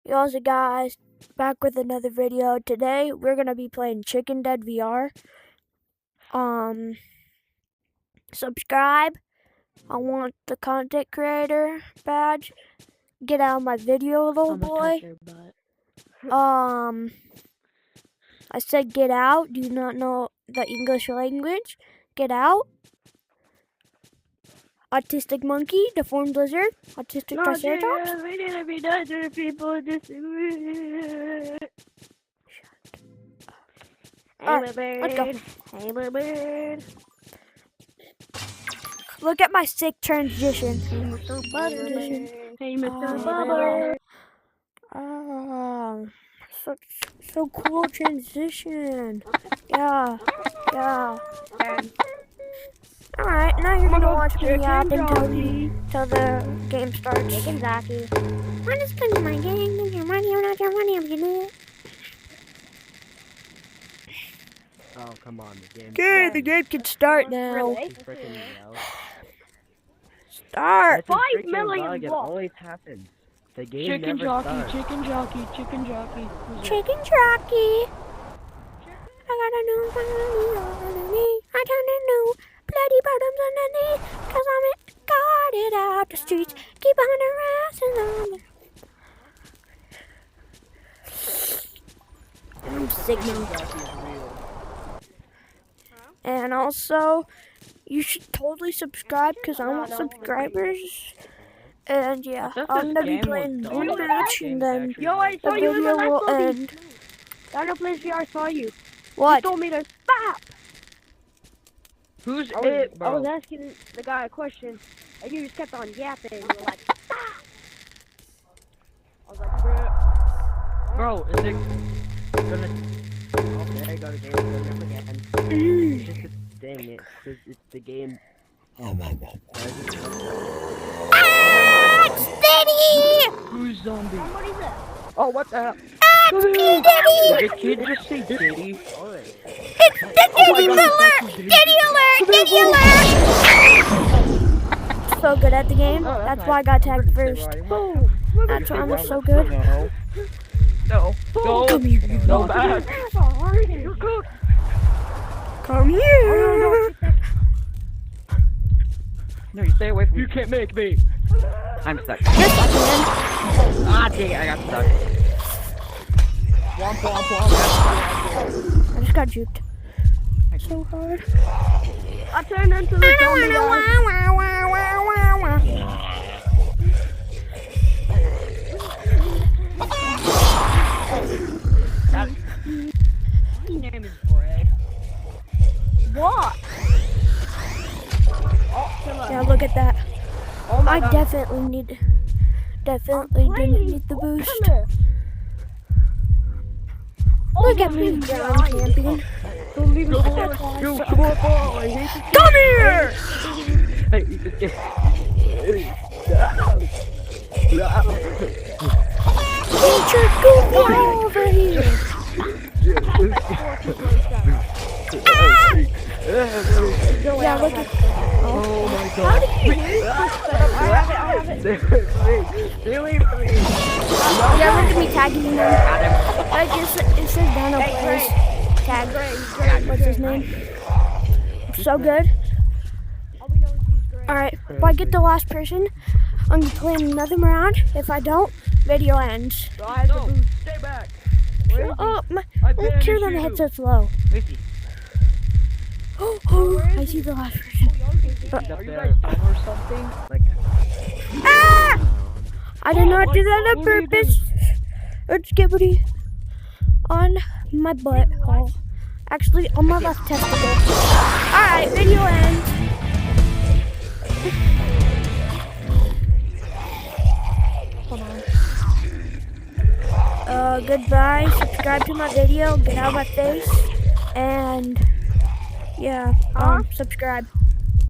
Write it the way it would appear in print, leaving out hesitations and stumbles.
Yo, guys, back with another video. Today we're gonna be playing Chicken Dead VR. Subscribe. I want the content creator badge. Get out of my video, little boy. I said get out. Do you not know the English language? Get out. Autistic monkey, deformed lizard, autistic triceratops. We need to be nice to the people. Let's go. Hey, little bird. Look at my sick transition. Hey, Mr. Butter. Hey, Mr. Bubber. So cool transition. Yeah. Alright, now you're gonna watch me yap until the game starts. Chicken jockey. I'm just playing my game. Your money, not your money, I'm gonna. Oh, come on, the game. Okay, the game can start now. Really? Start! 5 million bug, it blocks. always happens. The game Chicken never starts. jockey. Chicken jockey. I got a new underneath. I got a new bloody bottoms underneath. Cause got it out the streets. Keep on harassing them. I'm Sigma. And also, you should totally subscribe because I want subscribers. And yeah, I'm gonna be playing one match and then Yo, I the saw you in the video will last lobby. end. Dino Plays VR, I saw you. What? You told me to stop. Who's I it, bro? was asking the guy a question, and you just kept on yapping. You were like, stop. I was like, Bro, is it gonna... Oh, there you go, the game's going up again. It's just a thing, it's the game... Steady! Who's zombie? somebody's there. Oh, what the hell? It's me, Diddy! Did the kid just say Diddy? It's the Diddy alert! Diddy alert! Diddy alert! So good at the game. That's why I got tagged first. That's why I'm so good. No. Go. Come here. Go back. Come here. No, you stay away from me. You can't make me. I'm stuck. Yes, I Ah, dang it, I got stuck. Womp, womp, womp. I just got juked. So hard. I turned into the zombie guy. His name is Fred. What? Yeah, look at that. Oh my I God. definitely didn't need the boost. Look at me, John champion. Come here! Teacher, go over here. Yeah, look at. Oh my How God. did you use this setup? I have it. Yeah, look at me tagging him. It says Dino Plays. Tag. What's his name? So good. All we know is he's great. Alright, if I get the last person, I'm gonna play another round. If I don't, video ends. Guys, No, stay back. Oh, my turn on the headset's low. Oh, I see the last person. He's up there or something? Like, Ah! I did not do that on purpose. It's skibbity on my butt hole. Actually, on my left testicle. Alright, video ends. Hold on. Goodbye. Subscribe to my video. Get out of my face. And yeah, subscribe.